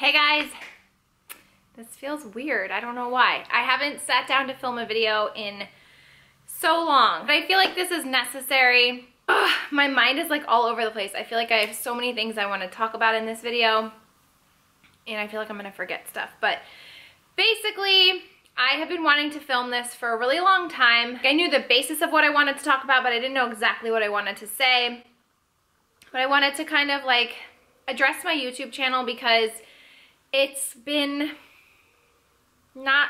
Hey guys, this feels weird. I don't know why. I haven't sat down to film a video in so long, but I feel like this is necessary. Ugh, my mind is like all over the place. I feel like I have so many things I want to talk about in this video, and I feel like I'm gonna forget stuff. But basically, I have been wanting to film this for a really long time. I knew the basis of what I wanted to talk about, but I didn't know exactly what I wanted to say. But I wanted to kind of like address my YouTube channel because it's been I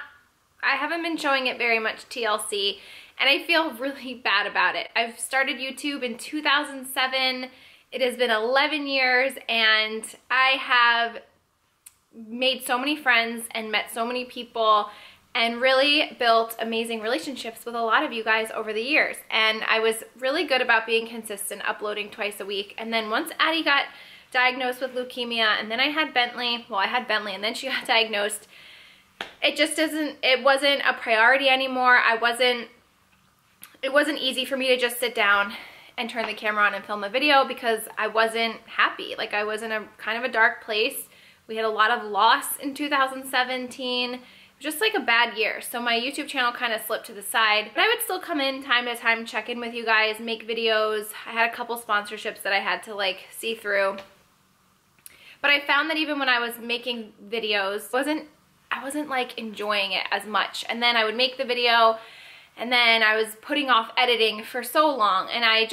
haven't been showing it very much TLC, and I feel really bad about it. I've started YouTube in 2007. It has been 11 years, and I have made so many friends and met so many people and really built amazing relationships with a lot of you guys over the years. And I was really good about being consistent, uploading twice a week. And then once Addie got diagnosed with leukemia, and then I had Bentley, and then she got diagnosed, it wasn't a priority anymore. It wasn't easy for me to just sit down and turn the camera on and film a video because I wasn't happy. Like, I was in a kind of a dark place. We had a lot of loss in 2017. Just like a bad year. So my YouTube channel kind of slipped to the side. But I would still come in time to time, check in with you guys, make videos. I had a couple sponsorships that I had to like see through. But I found that even when I was making videos, I wasn't like enjoying it as much. And then I would make the video, and then I was putting off editing for so long, and I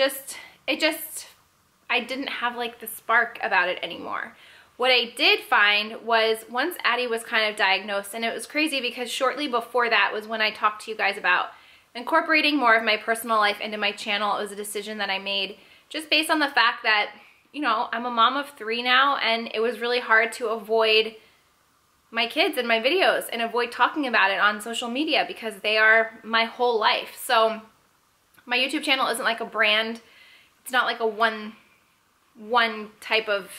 didn't have like the spark about it anymore. What I did find was once Addie was kind of diagnosed, and it was crazy because shortly before that was when I talked to you guys about incorporating more of my personal life into my channel. It was a decision that I made just based on the fact that, you know, I'm a mom of 3 now, and it was really hard to avoid my kids and my videos and avoid talking about it on social media because they are my whole life. So my YouTube channel isn't like a brand. It's not like a one type of,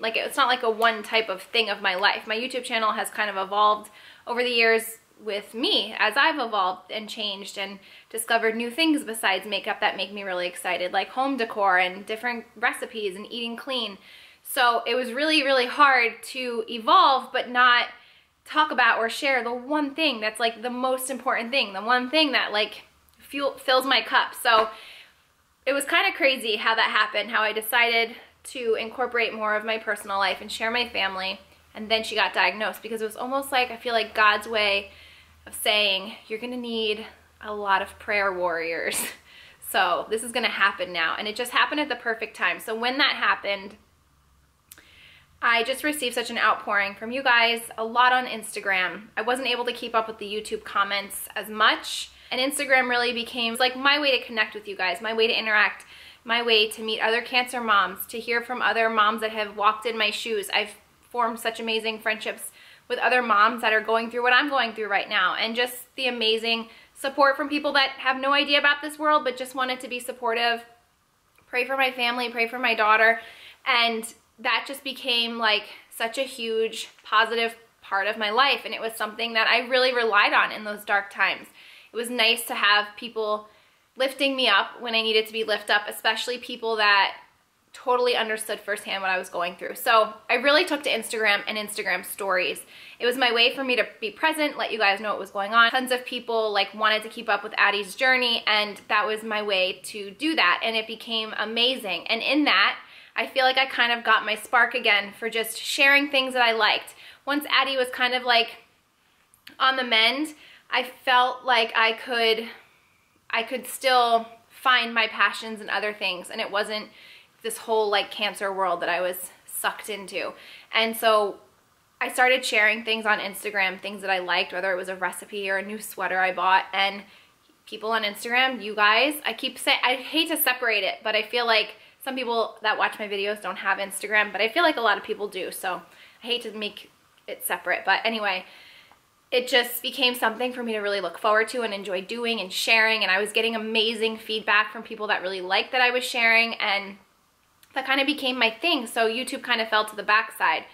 like, it's not like a one type of thing of my life. My YouTube channel has kind of evolved over the years with me as I've evolved and changed and discovered new things besides makeup that make me really excited, like home decor and different recipes and eating clean. So it was really, really hard to evolve but not talk about or share the one thing that's like the most important thing, the one thing that like fills my cup. So it was kind of crazy how that happened, how I decided to incorporate more of my personal life and share my family, and then she got diagnosed, because it was almost like, I feel like God's way of saying, you're gonna need a lot of prayer warriors. So this is gonna happen now, and it just happened at the perfect time. So when that happened, I just received such an outpouring from you guys, a lot on Instagram. I wasn't able to keep up with the YouTube comments as much, and Instagram really became like my way to connect with you guys, my way to interact, my way to meet other cancer moms, to hear from other moms that have walked in my shoes. I've formed such amazing friendships with other moms that are going through what I'm going through right now, and just the amazing support from people that have no idea about this world but just wanted to be supportive, pray for my family, pray for my daughter. And that just became like such a huge positive part of my life, and it was something that I really relied on in those dark times. It was nice to have people lifting me up when I needed to be lifted up, especially people that totally understood firsthand what I was going through. So I really took to Instagram and Instagram stories. It was my way for me to be present, let you guys know what was going on. Tons of people like wanted to keep up with Addie's journey, and that was my way to do that, and it became amazing. And in that, I feel like I kind of got my spark again for just sharing things that I liked. Once Addie was kind of like on the mend, I felt like I could still find my passions and other things, and it wasn't this whole like cancer world that I was sucked into. And so I started sharing things on Instagram, things that I liked, whether it was a recipe or a new sweater I bought. And people on Instagram, you guys, I keep saying, I hate to separate it, but I feel like some people that watch my videos don't have Instagram, but I feel like a lot of people do, so I hate to make it separate. But anyway, it just became something for me to really look forward to and enjoy doing and sharing, and I was getting amazing feedback from people that really liked that I was sharing, and that kind of became my thing. So YouTube kind of fell to the backside,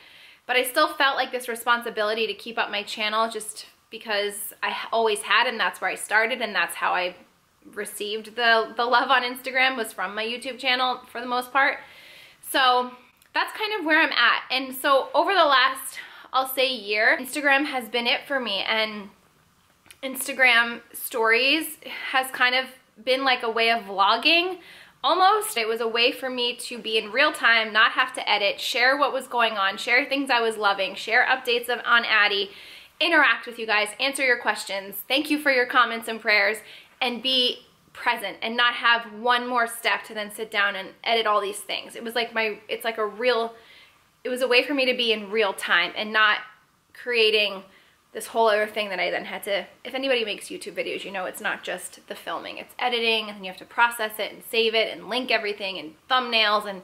but I still felt like this responsibility to keep up my channel just because I always had, and that's where I started, and that's how I received the love on Instagram, was from my YouTube channel for the most part. So that's kind of where I'm at. And so over the last, I'll say, year, Instagram has been it for me, and Instagram stories has kind of been like a way of vlogging almost. It was a way for me to be in real time, not have to edit, share what was going on, share things I was loving, share updates on Addie, interact with you guys, answer your questions, thank you for your comments and prayers, and be present and not have one more step to then sit down and edit all these things. It was like it was a way for me to be in real time and not creating this whole other thing that I then had to, if anybody makes YouTube videos, you know it's not just the filming, it's editing, and then you have to process it and save it and link everything and thumbnails, and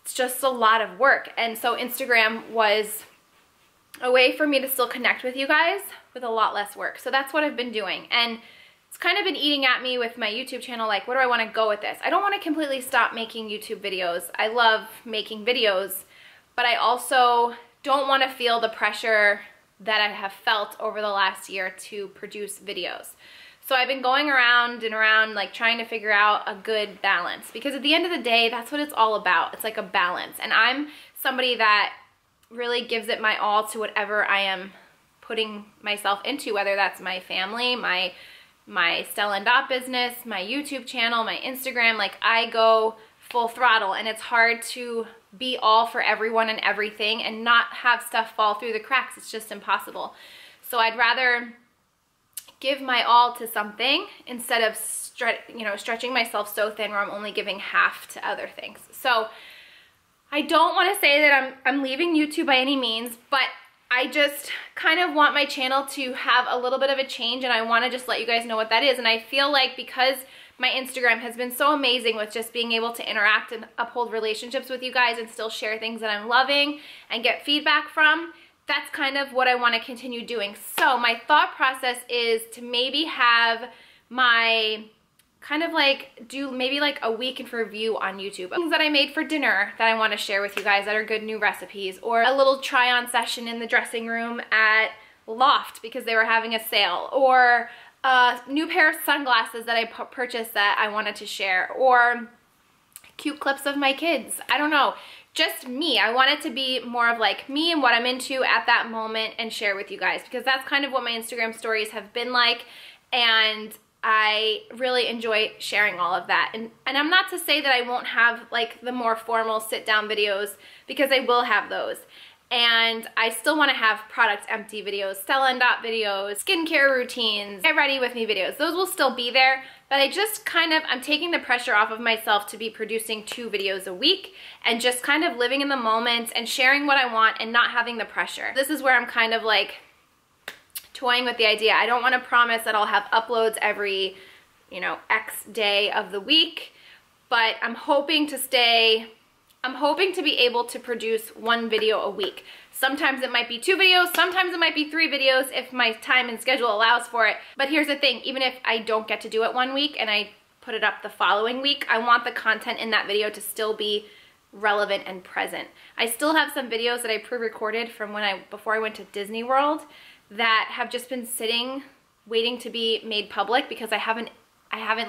it's just a lot of work. And so Instagram was a way for me to still connect with you guys with a lot less work. So that's what I've been doing. And it's kind of been eating at me with my YouTube channel, like, where do I want to go with this? I don't want to completely stop making YouTube videos. I love making videos, but I also don't want to feel the pressure that I have felt over the last year to produce videos. So I've been going around and around, like, trying to figure out a good balance, because at the end of the day, that's what it's all about. It's like a balance. And I'm somebody that really gives it my all to whatever I am putting myself into, whether that's my family, my Stella and Dot business, my YouTube channel, my Instagram. Like, I go full throttle, and it's hard to be all for everyone and everything and not have stuff fall through the cracks. It's just impossible. So I'd rather give my all to something instead of stretching myself so thin where I'm only giving half to other things. So I don't want to say that I'm leaving YouTube by any means, but I just kind of want my channel to have a little bit of a change, and I want to just let you guys know what that is. And I feel like because my Instagram has been so amazing with just being able to interact and uphold relationships with you guys and still share things that I'm loving and get feedback from, that's kind of what I want to continue doing. So my thought process is to maybe have my kind of like do maybe like a week in review on YouTube. Things that I made for dinner that I want to share with you guys that are good new recipes, or a little try on session in the dressing room at Loft because they were having a sale, or a new pair of sunglasses that I purchased that I wanted to share, or cute clips of my kids. I don't know, just me. I want it to be more of like me and what I'm into at that moment and share with you guys, because that's kind of what my Instagram stories have been like, and I really enjoy sharing all of that. And I'm not to say that I won't have like the more formal sit down videos, because I will have those. And I still want to have product empty videos, Stella and Dot videos, skincare routines, get ready with me videos. Those will still be there, but I just I'm taking the pressure off of myself to be producing 2 videos a week and just kind of living in the moment and sharing what I want and not having the pressure. This is where I'm kind of like toying with the idea. I don't want to promise that I'll have uploads every, X day of the week, but I'm hoping to be able to produce 1 video a week. Sometimes it might be 2 videos, sometimes it might be 3 videos if my time and schedule allows for it. But here's the thing, even if I don't get to do it one week and I put it up the following week, I want the content in that video to still be relevant and present. I still have some videos that I pre-recorded from before I went to Disney World that have just been sitting waiting to be made public because I haven't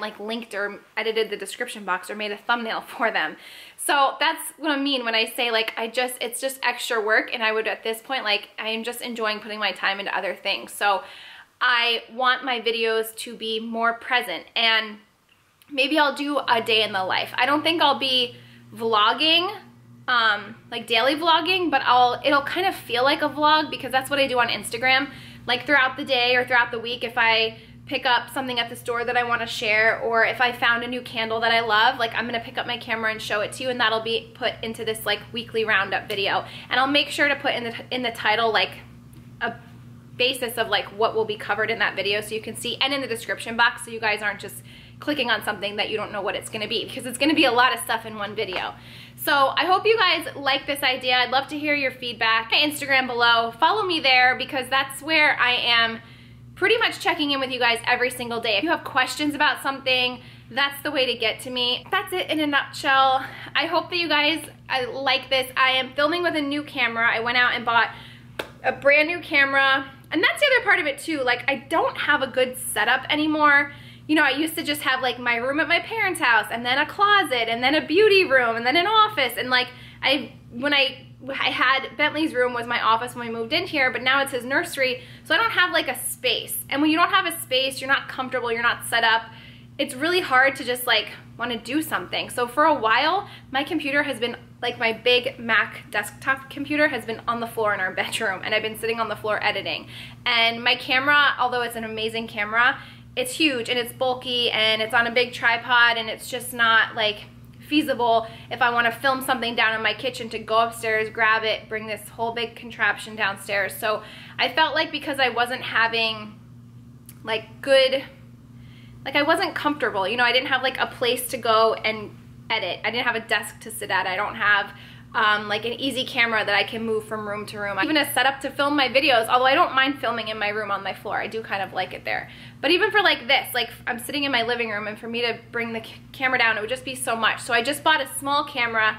like linked or edited the description box or made a thumbnail for them. So that's what I mean when I say like it's just extra work, and I would at this point, like, I am just enjoying putting my time into other things. So I want my videos to be more present, and maybe I'll do a day in the life. I don't think I'll be vlogging, like daily vlogging, but it'll kind of feel like a vlog because that's what I do on Instagram. Like throughout the day or throughout the week, if I pick up something at the store that I want to share, or if I found a new candle that I love, like I'm gonna pick up my camera and show it to you, and that'll be put into this like weekly roundup video. And I'll make sure to put in the title like a basis of like what will be covered in that video so you can see, and in the description box so you guys aren't just clicking on something that you don't know what it's gonna be, because it's gonna be a lot of stuff in one video. So I hope you guys like this idea. I'd love to hear your feedback. My Instagram below, follow me there, because that's where I am pretty much checking in with you guys every single day. If you have questions about something, that's the way to get to me. That's it in a nutshell. I hope that you guys like this. I am filming with a new camera. I went out and bought a brand new camera, and that's the other part of it too. Like, I don't have a good setup anymore. I used to just have like my room at my parents' house, and then a closet, and then a beauty room, and then an office, and like When I had Bentley's room was my office when we moved in here, but now it's his nursery, so I don't have like a space. And when you don't have a space, you're not comfortable, you're not set up, it's really hard to just like want to do something. So for a while, my computer has been, like my big Mac desktop computer has been on the floor in our bedroom, and I've been sitting on the floor editing. And my camera, although it's an amazing camera, it's huge and it's bulky and it's on a big tripod, and it's just not like feasible if I want to film something down in my kitchen to go upstairs, grab it, bring this whole big contraption downstairs. So I felt like because I wasn't having like good, like I wasn't comfortable, you know, I didn't have like a place to go and edit. I didn't have a desk to sit at. I don't have like an easy camera that I can move from room to room. Even a setup to film my videos, although I don't mind filming in my room on my floor. I do kind of like it there. But even for like this, like I'm sitting in my living room, and for me to bring the camera down, it would just be so much. So I just bought a small camera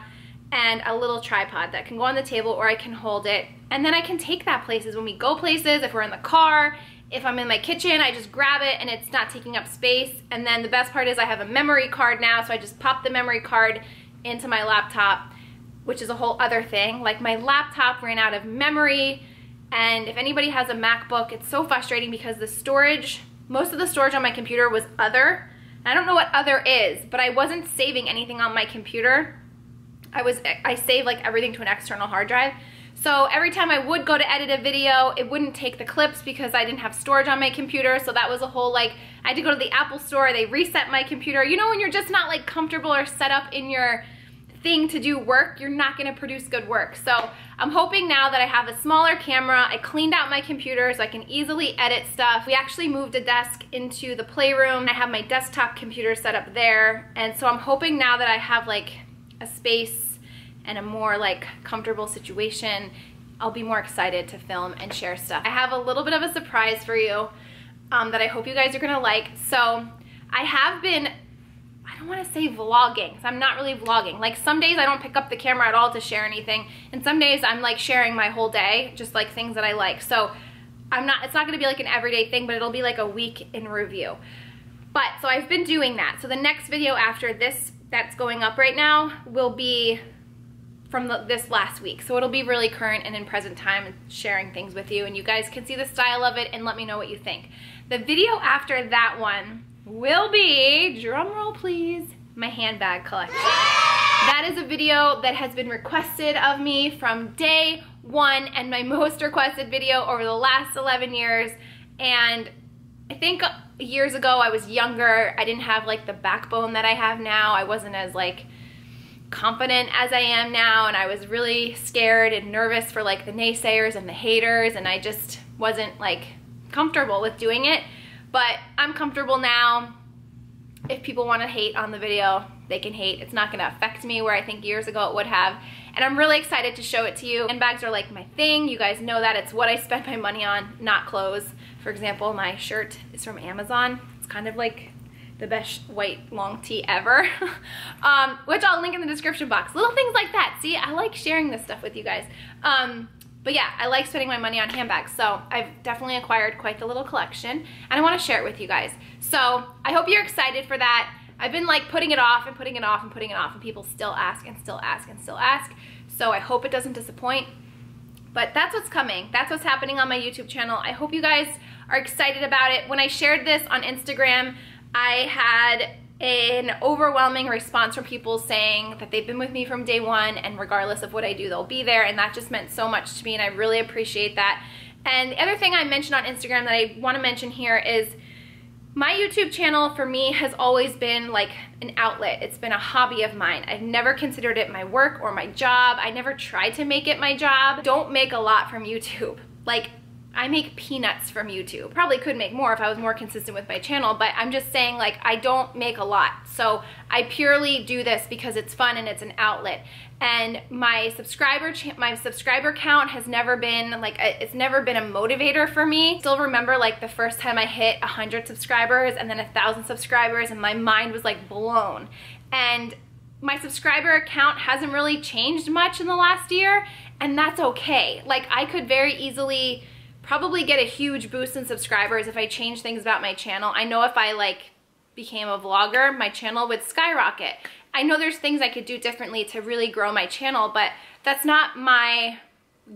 and a little tripod that can go on the table, or I can hold it. And then I can take that places when we go places, if we're in the car, if I'm in my kitchen, I just grab it and it's not taking up space. And then the best part is I have a memory card now, so I just pop the memory card into my laptop, which is a whole other thing. Like my laptop ran out of memory, and if anybody has a MacBook, it's so frustrating because the storage, most of the storage on my computer was other. I don't know what other is, but I wasn't saving anything on my computer. I saved like everything to an external hard drive. So every time I would go to edit a video, it wouldn't take the clips because I didn't have storage on my computer. So that was a whole like, I had to go to the Apple store, they reset my computer. You know when you're just not like comfortable or set up in your thing to do work, you're not gonna produce good work. So I'm hoping now that I have a smaller camera, I cleaned out my computer so I can easily edit stuff. We actually moved a desk into the playroom. I have my desktop computer set up there. And so I'm hoping now that I have like a space and a more like comfortable situation, I'll be more excited to film and share stuff. I have a little bit of a surprise for you that I hope you guys are gonna like. So I have been, I don't want to say vlogging, because I'm not really vlogging. Like some days I don't pick up the camera at all to share anything, and some days I'm like sharing my whole day, just like things that I like. So it's not gonna be like an everyday thing, but it'll be like a week in review. But so I've been doing that. So the next video after this that's going up right now will be from this last week. So it'll be really current and in present time, and sharing things with you, and you guys can see the style of it and let me know what you think. The video after that one will be, drum roll please, my handbag collection. That is a video that has been requested of me from day one, and my most requested video over the last 11 years. And I think years ago I was younger, I didn't have like the backbone that I have now. I wasn't as like confident as I am now, and I was really scared and nervous for like the naysayers and the haters, and I just wasn't like comfortable with doing it. But I'm comfortable now. If people want to hate on the video, they can hate. It's not going to affect me where I think years ago it would have. And I'm really excited to show it to you. Handbags are like my thing. You guys know that. It's what I spend my money on, not clothes. For example, my shirt is from Amazon. It's kind of like the best white long tee ever, which I'll link in the description box. Little things like that. See, I like sharing this stuff with you guys. But yeah, I like spending my money on handbags. So I've definitely acquired quite the little collection, and I want to share it with you guys. So I hope you're excited for that. I've been like putting it off and putting it off and putting it off, and people still ask and still ask and still ask. So I hope it doesn't disappoint. But that's what's coming. That's what's happening on my YouTube channel. I hope you guys are excited about it. When I shared this on Instagram, I had an overwhelming response from people saying that they've been with me from day one, and regardless of what I do, they'll be there, and that just meant so much to me, and I really appreciate that. And the other thing I mentioned on Instagram that I want to mention here is my YouTube channel for me has always been like an outlet. It's been a hobby of mine. I've never considered it my work or my job. I never tried to make it my job. Don't make a lot from YouTube. Like, I make peanuts from YouTube. Probably could make more if I was more consistent with my channel, but I'm just saying, like, I don't make a lot. So I purely do this because it's fun and it's an outlet. And my subscriber count has never been like, it's never been a motivator for me. Still remember like the first time I hit 100 subscribers and then 1,000 subscribers, and my mind was like blown. And my subscriber count hasn't really changed much in the last year, and that's okay. Like, I could very easily probably get a huge boost in subscribers if I change things about my channel. I know if I like became a vlogger, my channel would skyrocket. I know there's things I could do differently to really grow my channel, but that's not my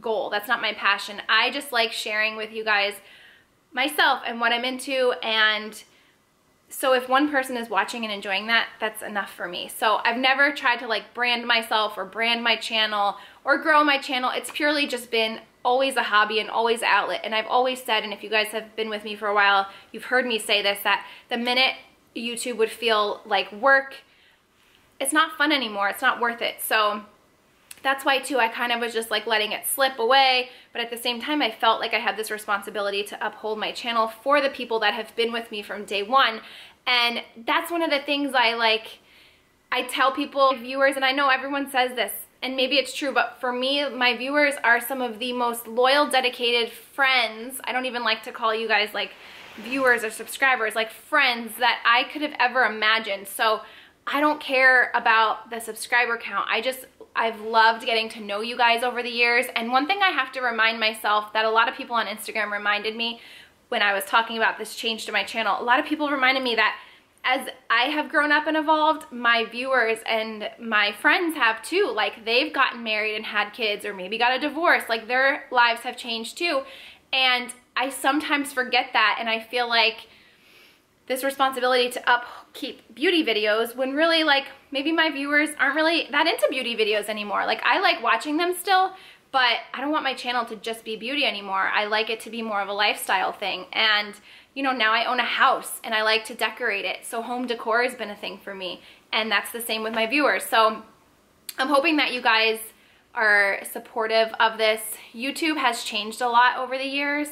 goal. That's not my passion. I just like sharing with you guys myself and what I'm into, and so if one person is watching and enjoying that, that's enough for me. So I've never tried to like brand myself or brand my channel or grow my channel. It's purely just been always a hobby and always an outlet. And I've always said, and if you guys have been with me for a while, you've heard me say this, that the minute YouTube would feel like work, it's not fun anymore. It's not worth it. So that's why too, I kind of was just like letting it slip away. But at the same time, I felt like I had this responsibility to uphold my channel for the people that have been with me from day one. And that's one of the things I tell people, viewers, and I know everyone says this, and maybe it's true, but for me, my viewers are some of the most loyal, dedicated friends. I don't even like to call you guys like viewers or subscribers, like friends that I could have ever imagined. So I don't care about the subscriber count. I've loved getting to know you guys over the years. And one thing I have to remind myself that a lot of people on Instagram reminded me when I was talking about this change to my channel, a lot of people reminded me that as I have grown up and evolved, my viewers and my friends have too. Like, they've gotten married and had kids, or maybe got a divorce. Like, their lives have changed too. And I sometimes forget that, and I feel like this responsibility to upkeep beauty videos when really, like, maybe my viewers aren't really that into beauty videos anymore. Like, I like watching them still, but I don't want my channel to just be beauty anymore. I like it to be more of a lifestyle thing. And you know, now I own a house and I like to decorate it. So home decor has been a thing for me. And that's the same with my viewers. So I'm hoping that you guys are supportive of this. YouTube has changed a lot over the years.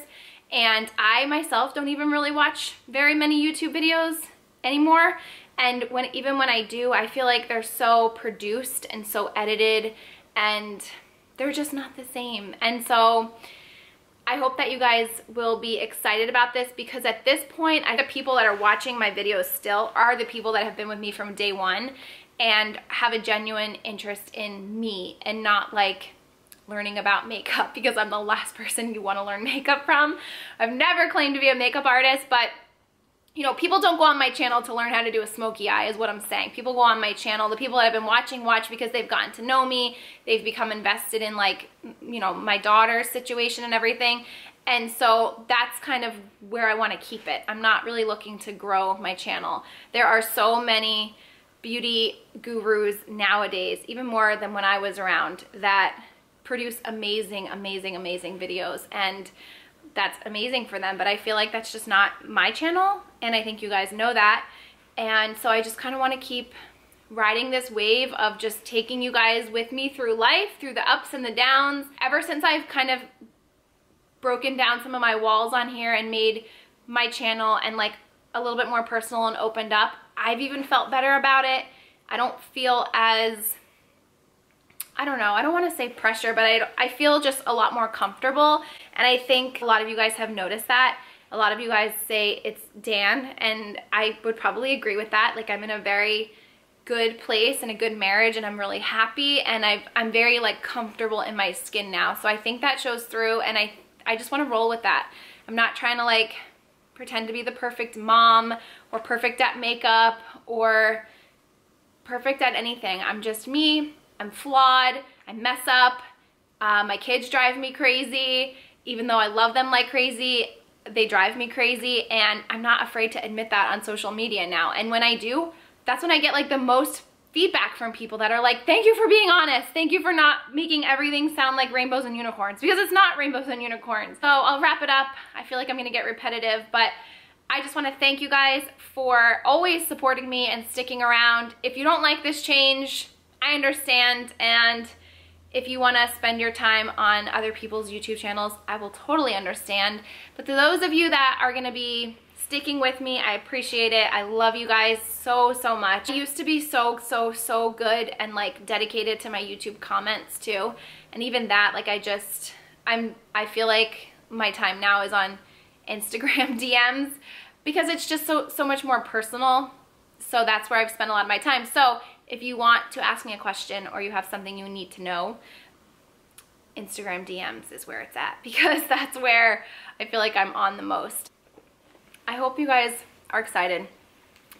And I myself don't even really watch very many YouTube videos anymore. And even when I do, I feel like they're so produced and so edited, and they're just not the same. And so I hope that you guys will be excited about this, because at this point, the people that are watching my videos still are the people that have been with me from day one and have a genuine interest in me, and not like learning about makeup, because I'm the last person you want to learn makeup from. I've never claimed to be a makeup artist, but you know, people don't go on my channel to learn how to do a smoky eye, is what I'm saying. People go on my channel, the people that have been watching watch because they've gotten to know me, they've become invested in, like, you know, my daughter's situation and everything. And so that's kind of where I want to keep it. I'm not really looking to grow my channel. There are so many beauty gurus nowadays, even more than when I was around, that produce amazing, amazing, amazing videos. And that's amazing for them, but I feel like that's just not my channel, and I think you guys know that. And so I just kind of want to keep riding this wave of just taking you guys with me through life, through the ups and the downs. Ever since I've kind of broken down some of my walls on here and made my channel and like a little bit more personal and opened up, I've even felt better about it. I don't feel as, I don't know, I don't want to say pressure, but I feel just a lot more comfortable. And I think a lot of you guys have noticed that. A lot of you guys say it's Dan, and I would probably agree with that. Like, I'm in a very good place and a good marriage, and I'm really happy, and I'm very like comfortable in my skin now. So I think that shows through, and I just want to roll with that. I'm not trying to like pretend to be the perfect mom or perfect at makeup or perfect at anything. I'm just me. I'm flawed, I mess up, my kids drive me crazy. Even though I love them like crazy, they drive me crazy, and I'm not afraid to admit that on social media now. And when I do, that's when I get like the most feedback from people that are like, thank you for being honest, thank you for not making everything sound like rainbows and unicorns, because it's not rainbows and unicorns. So I'll wrap it up. I feel like I'm gonna get repetitive, but I just want to thank you guys for always supporting me and sticking around. If you don't like this change, I understand, and if you want to spend your time on other people's YouTube channels, I will totally understand. But to those of you that are going to be sticking with me, I appreciate it. I love you guys so, so much. I used to be so good and like dedicated to my YouTube comments too. And even that, like, I feel like my time now is on Instagram DMs, because it's just so much more personal. So that's where I've spent a lot of my time. So if you want to ask me a question or you have something you need to know, Instagram DMs is where it's at, because that's where I feel like I'm on the most. I hope you guys are excited.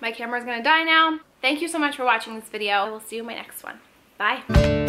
My camera's gonna die now. Thank you so much for watching this video. I will see you in my next one. Bye.